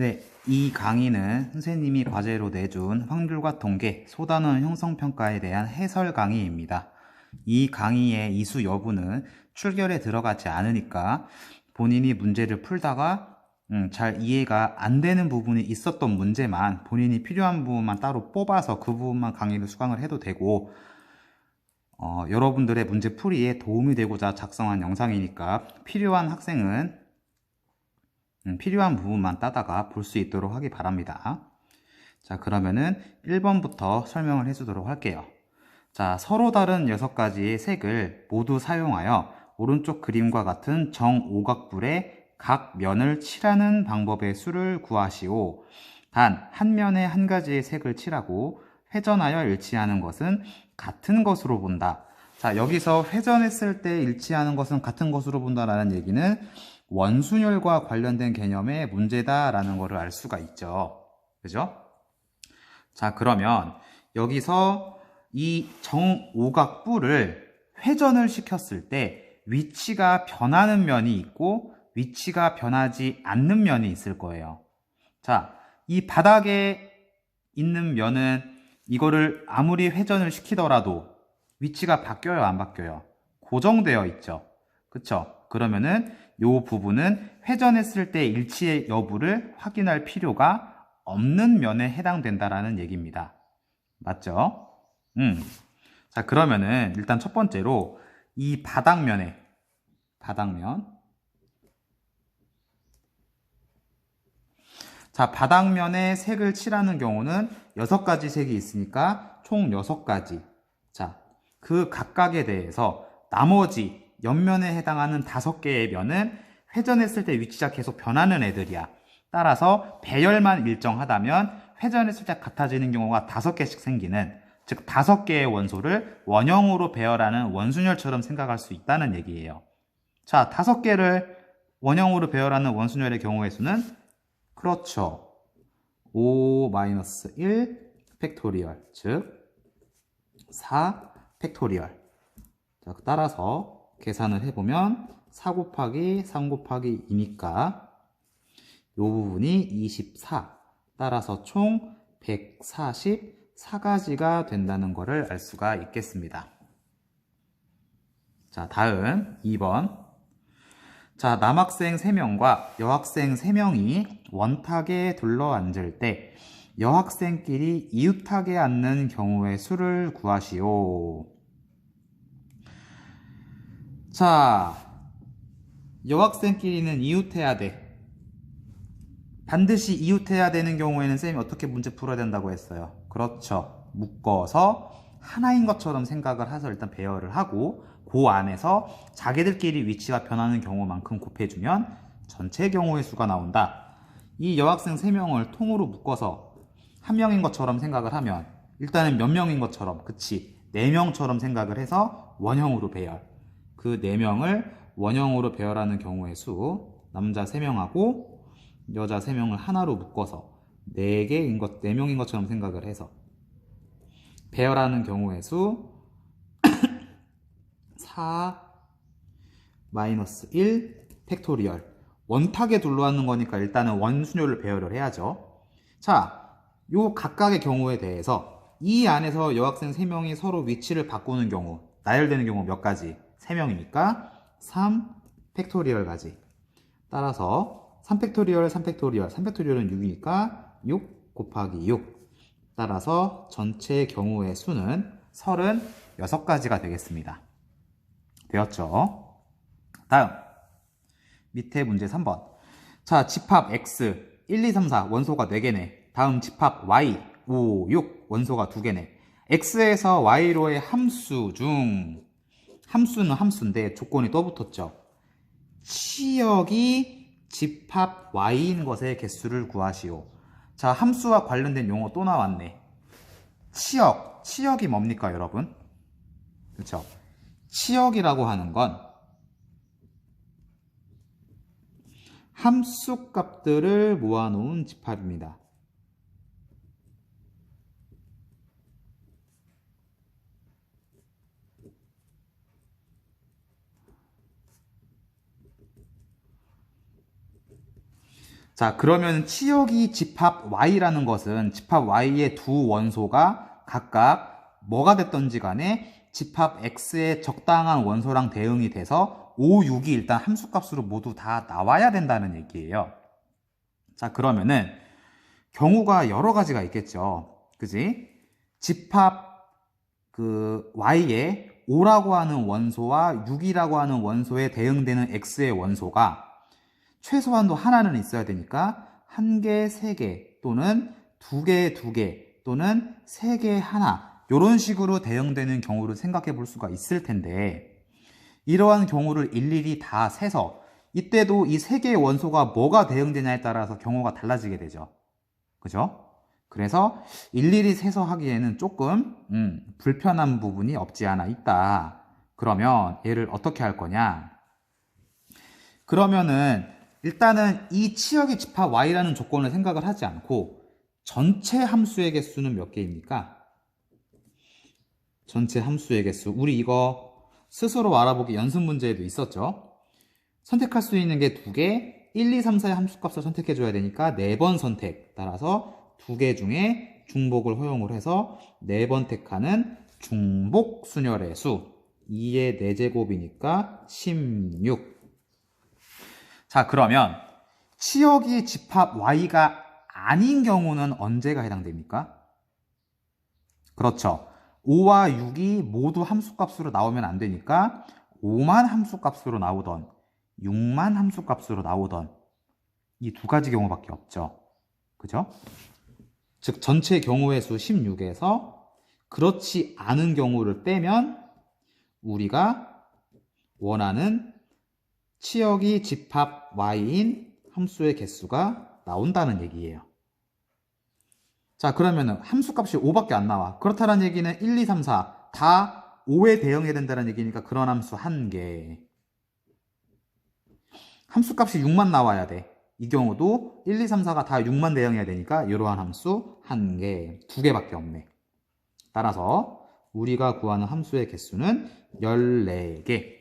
네, 이 강의는 선생님이 과제로 내준 확률과 통계, 소단원 형성평가에 대한 해설 강의입니다. 이 강의의 이수 여부는 출결에 들어가지 않으니까 본인이 문제를 풀다가 잘 이해가 안 되는 부분이 있었던 문제만 본인이 필요한 부분만 따로 뽑아서 그 부분만 강의를 수강을 해도 되고 여러분들의 문제 풀이에 도움이 되고자 작성한 영상이니까 필요한 학생은 필요한 부분만 따다가 볼 수 있도록 하기 바랍니다. 자, 그러면은 1번부터 설명을 해주도록 할게요. 자, 서로 다른 6가지의 색을 모두 사용하여 오른쪽 그림과 같은 정오각불에 각 면을 칠하는 방법의 수를 구하시오. 단, 한 면에 한 가지의 색을 칠하고 회전하여 일치하는 것은 같은 것으로 본다. 자, 여기서 회전했을 때 일치하는 것은 같은 것으로 본다라는 얘기는 원순열과 관련된 개념의 문제다라는 것을 알 수가 있죠. 그죠? 자, 그러면 여기서 이 정오각뿔을 회전을 시켰을 때 위치가 변하는 면이 있고 위치가 변하지 않는 면이 있을 거예요. 자, 이 바닥에 있는 면은 이거를 아무리 회전을 시키더라도 위치가 바뀌어요, 안 바뀌어요? 고정되어 있죠. 그쵸? 그러면은 이 부분은 회전했을 때 일치의 여부를 확인할 필요가 없는 면에 해당된다라는 얘기입니다. 맞죠? 자, 그러면은 일단 첫 번째로 이 바닥면 자, 바닥면에 색을 칠하는 경우는 6가지 색이 있으니까 총 6가지. 자, 그 각각에 대해서 나머지 옆면에 해당하는 5개의 면은 회전했을 때 위치가 계속 변하는 애들이야. 따라서 배열만 일정하다면 회전했을 때 같아지는 경우가 5개씩 생기는, 즉 5개의 원소를 원형으로 배열하는 원순열처럼 생각할 수 있다는 얘기예요. 자, 5개를 원형으로 배열하는 원순열의 경우의 수는 그렇죠. 5-1 팩토리얼, 즉 4 팩토리얼. 자, 따라서 계산을 해보면 4 곱하기 3 곱하기 2니까 이 부분이 24. 따라서 총 144가지가 된다는 것을 알 수가 있겠습니다. 자, 다음 2번. 자, 남학생 3명과 여학생 3명이 원탁에 둘러앉을 때 여학생끼리 이웃하게 앉는 경우의 수를 구하시오. 자, 여학생끼리는 이웃해야 돼. 반드시 이웃해야 되는 경우에는 쌤이 어떻게 문제 풀어야 된다고 했어요? 그렇죠. 묶어서 하나인 것처럼 생각을 해서 일단 배열을 하고 그 안에서 자기들끼리 위치가 변하는 경우만큼 곱해주면 전체 경우의 수가 나온다. 이 여학생 3명을 통으로 묶어서 한 명인 것처럼 생각을 하면 일단은 몇 명인 것처럼, 그치, 4명처럼 생각을 해서 원형으로 배열. 그 4명을 원형으로 배열하는 경우의 수, 남자 3명하고 여자 3명을 하나로 묶어서 4명인 것처럼 생각을 해서 배열하는 경우의 수 4-1 팩토리얼. 원탁에 둘러앉는 거니까 일단은 원순열을 배열을 해야죠. 자, 요 각각의 경우에 대해서 이 안에서 여학생 3명이 서로 위치를 바꾸는 경우, 나열되는 경우 몇 가지? 3명이니까 3 팩토리얼 가지. 따라서 3팩토리얼, 3팩토리얼, 3팩토리얼은 6이니까 6 곱하기 6. 따라서 전체 경우의 수는 36가지가 되겠습니다. 되었죠? 다음 밑에 문제 3번. 자, 집합 X 1, 2, 3, 4 원소가 4개네. 다음 집합 Y 5, 6 원소가 2개네. X에서 Y로의 함수 중, 함수는 함수인데 조건이 또 붙었죠. 치역이 집합 Y인 것의 개수를 구하시오. 자, 함수와 관련된 용어 또 나왔네. 치역이 뭡니까, 여러분? 그렇죠? 치역이라고 하는 건 함수 값들을 모아놓은 집합입니다. 자, 그러면 치역이 집합 y라는 것은 집합 y의 두 원소가 각각 뭐가 됐던지 간에 집합 x의 적당한 원소랑 대응이 돼서 5, 6이 일단 함수값으로 모두 다 나와야 된다는 얘기예요. 자, 그러면은 경우가 여러 가지가 있겠죠. 그지? 집합 y의 5라고 하는 원소와 6이라고 하는 원소에 대응되는 x의 원소가 최소한도 하나는 있어야 되니까 1개, 3개 또는 2개, 2개 또는 3개, 하나 이런 식으로 대응되는 경우를 생각해 볼 수가 있을 텐데 이러한 경우를 일일이 다 세서 이때도 이 3개의 원소가 뭐가 대응되냐에 따라서 경우가 달라지게 되죠. 그죠? 그래서 일일이 세서 하기에는 조금 불편한 부분이 없지 않아 있다. 그러면 얘를 어떻게 할 거냐? 그러면은 일단은 이 치역의 집합 y라는 조건을 생각을 하지 않고 전체 함수의 개수는 몇 개입니까? 전체 함수의 개수. 우리 이거 스스로 알아보기 연습 문제에도 있었죠. 선택할 수 있는 게 2개, 1, 2, 3, 4의 함수값을 선택해 줘야 되니까 4번 선택. 따라서 2개 중에 중복을 허용을 해서 4번 택하는 중복 순열의 수. 2의 4제곱이니까 16. 자, 그러면 치역이 집합 y가 아닌 경우는 언제가 해당됩니까? 그렇죠. 5와 6이 모두 함수값으로 나오면 안 되니까 5만 함수값으로 나오던 6만 함수값으로 나오던 이 두 가지 경우밖에 없죠. 그죠? 즉 전체 경우의 수 16에서 그렇지 않은 경우를 빼면 우리가 원하는 치역이 집합 y인 함수의 개수가 나온다는 얘기예요. 자, 그러면은 함수값이 5밖에 안 나와. 그렇다는 얘기는 1, 2, 3, 4 다 5에 대응해야 된다는 얘기니까 그런 함수 1개. 함수값이 6만 나와야 돼. 이 경우도 1, 2, 3, 4가 다 6만 대응해야 되니까 이러한 함수 1개, 2개밖에 없네. 따라서 우리가 구하는 함수의 개수는 14개.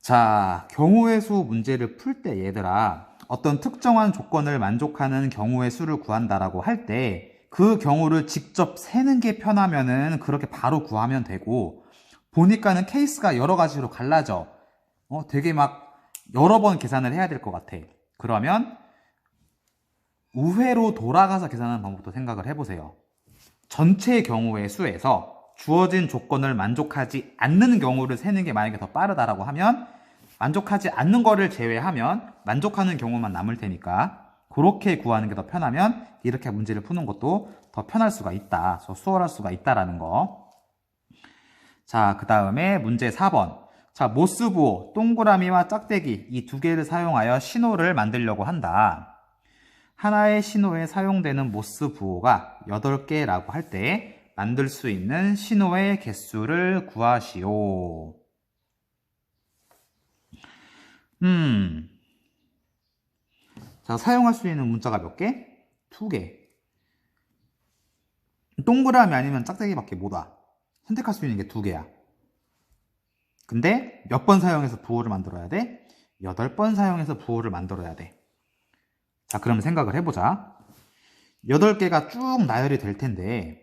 자, 경우의 수 문제를 풀 때 얘들아 어떤 특정한 조건을 만족하는 경우의 수를 구한다라고 할 때 그 경우를 직접 세는 게 편하면은 그렇게 바로 구하면 되고 보니까는 케이스가 여러 가지로 갈라져. 되게 막 여러 번 계산을 해야 될 것 같아. 그러면 우회로 돌아가서 계산하는 방법도 생각을 해보세요. 전체 경우의 수에서 주어진 조건을 만족하지 않는 경우를 세는 게 만약에 더 빠르다라고 하면 만족하지 않는 거를 제외하면 만족하는 경우만 남을 테니까 그렇게 구하는 게 더 편하면 이렇게 문제를 푸는 것도 더 편할 수가 있다. 수월할 수가 있다라는 거. 자, 그 다음에 문제 4번. 자, 모스부호, 동그라미와 짝대기 이 두 개를 사용하여 신호를 만들려고 한다. 하나의 신호에 사용되는 모스부호가 8개라고 할 때 만들 수 있는 신호의 개수를 구하시오. 자, 사용할 수 있는 문자가 몇 개? 2개. 동그라미 아니면 짝대기밖에 못 와. 선택할 수 있는 게 2개야. 근데 몇 번 사용해서 부호를 만들어야 돼? 8번 사용해서 부호를 만들어야 돼. 자, 그럼 생각을 해보자. 8개가 쭉 나열이 될 텐데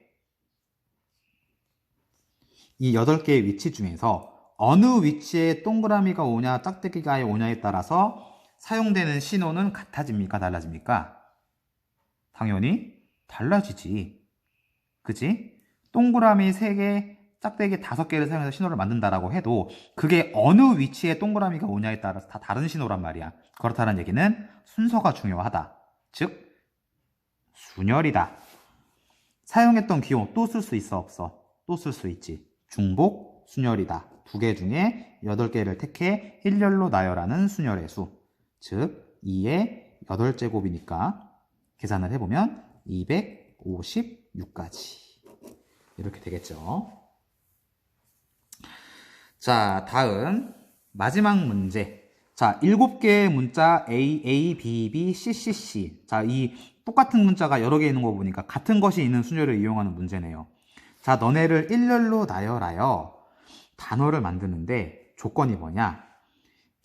이 8개의 위치 중에서 어느 위치에 동그라미가 오냐 짝대기가 오냐에 따라서 사용되는 신호는 같아집니까? 달라집니까? 당연히 달라지지. 그치? 동그라미 3개, 짝대기 5개를 사용해서 신호를 만든다라고 해도 그게 어느 위치에 동그라미가 오냐에 따라서 다 다른 신호란 말이야. 그렇다는 얘기는 순서가 중요하다. 즉 순열이다. 사용했던 기호 또 쓸 수 있어 없어? 또 쓸 수 있지. 중복 순열이다. 2개 중에 8개를 택해 일렬로 나열하는 순열의 수. 즉 2의 8제곱이니까 계산을 해보면 256까지 이렇게 되겠죠. 자, 다음 마지막 문제. 자, 7개의 문자 A, A, B, B, C, C, C. 자, 이 똑같은 문자가 여러 개 있는 거 보니까 같은 것이 있는 순열을 이용하는 문제네요. 자, 너네를 일렬로 나열하여 단어를 만드는데 조건이 뭐냐?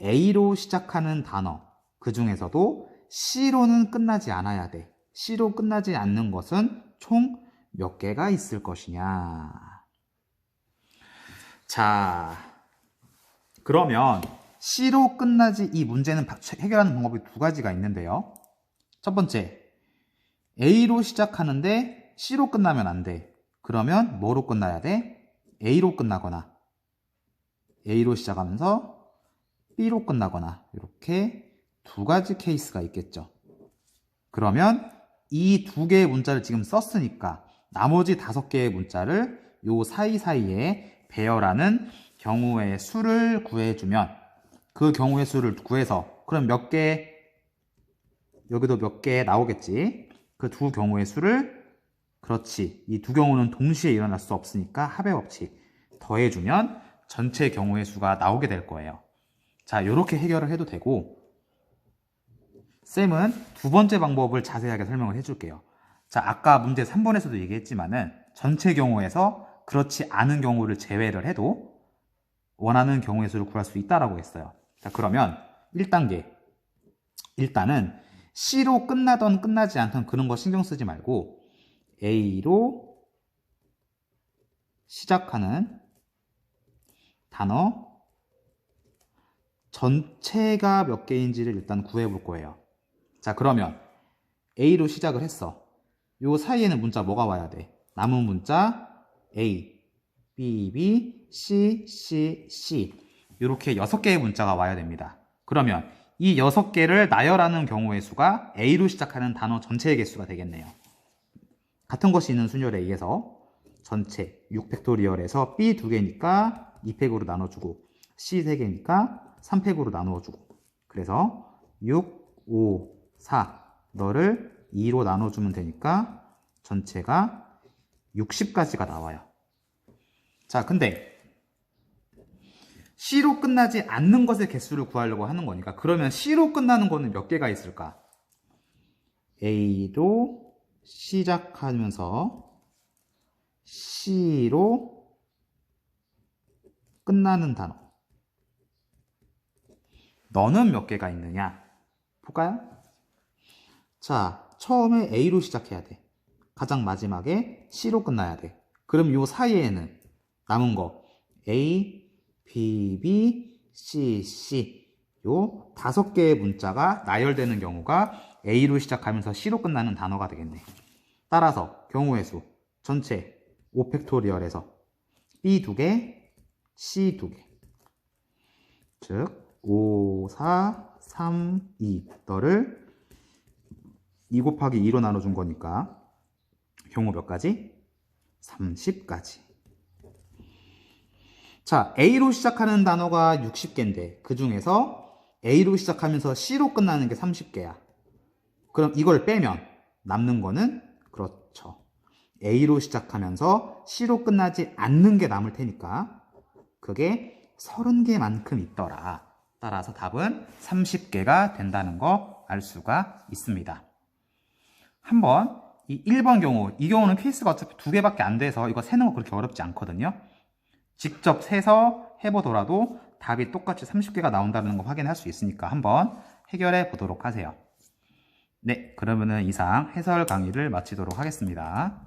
A로 시작하는 단어, 그 중에서도 C로는 끝나지 않아야 돼. C로 끝나지 않는 것은 총 몇 개가 있을 것이냐. 자, 그러면 C로 끝나지, 이 문제는 해결하는 방법이 두 가지가 있는데요. 첫 번째, A로 시작하는데 C로 끝나면 안 돼. 그러면 뭐로 끝나야 돼? A로 끝나거나 A로 시작하면서 B로 끝나거나 이렇게 두 가지 케이스가 있겠죠. 그러면 이 두 개의 문자를 지금 썼으니까 나머지 5개의 문자를 요 사이사이에 배열하는 경우의 수를 구해주면 그 경우의 수를 구해서 그럼 몇 개, 여기도 몇 개 나오겠지. 그 두 경우의 수를, 그렇지, 이 두 경우는 동시에 일어날 수 없으니까 합의 법칙 더해주면 전체 경우의 수가 나오게 될 거예요. 자, 이렇게 해결을 해도 되고, 쌤은 두 번째 방법을 자세하게 설명을 해줄게요. 자, 아까 문제 3번에서도 얘기했지만은 전체 경우에서 그렇지 않은 경우를 제외를 해도 원하는 경우의 수를 구할 수 있다라고 했어요. 자, 그러면 1단계. 일단은 C로 끝나던 끝나지 않던 그런 거 신경 쓰지 말고 A로 시작하는 단어 전체가 몇 개인지를 일단 구해볼 거예요. 자, 그러면 A로 시작을 했어. 요 사이에는 문자 뭐가 와야 돼? 남은 문자 A, B, B, C, C, C 이렇게 6개의 문자가 와야 됩니다. 그러면 이 6개를 나열하는 경우의 수가 A로 시작하는 단어 전체의 개수가 되겠네요. 같은 것이 있는 순열에 의해서 전체 6팩토리얼에서 B 2개니까 2팩으로 나눠주고 C 3개니까 3팩으로 나누어주고, 그래서 6, 5, 4 너를 2로 나눠주면 되니까 전체가 60까지가 나와요. 자, 근데 C로 끝나지 않는 것의 개수를 구하려고 하는 거니까 그러면 C로 끝나는 거는 몇 개가 있을까? A로 시작하면서 C로 끝나는 단어 너는 몇 개가 있느냐? 볼까요? 자, 처음에 A로 시작해야 돼. 가장 마지막에 C로 끝나야 돼. 그럼 요 사이에는 남은 거 A, B, B, C, C 요 5개의 문자가 나열되는 경우가 A로 시작하면서 C로 끝나는 단어가 되겠네. 따라서 경우의 수 전체 5팩토리얼에서 B 2개, C 2개. 즉 5, 4, 3, 2 너를 2 곱하기 2로 나눠준 거니까 경우 몇 가지? 30가지. 자, A로 시작하는 단어가 60개인데 그 중에서 A로 시작하면서 C로 끝나는 게 30개야. 그럼 이걸 빼면 남는 거는, 그렇죠, A로 시작하면서 C로 끝나지 않는 게 남을 테니까 그게 30개만큼 있더라. 따라서 답은 30개가 된다는 거 알 수가 있습니다. 한번 이 1번 경우, 이 경우는 케이스가 어차피 2개밖에 안 돼서 이거 세는 거 그렇게 어렵지 않거든요. 직접 세서 해보더라도 답이 똑같이 30개가 나온다는 거 확인할 수 있으니까 한번 해결해 보도록 하세요. 네, 그러면은 이상 해설 강의를 마치도록 하겠습니다.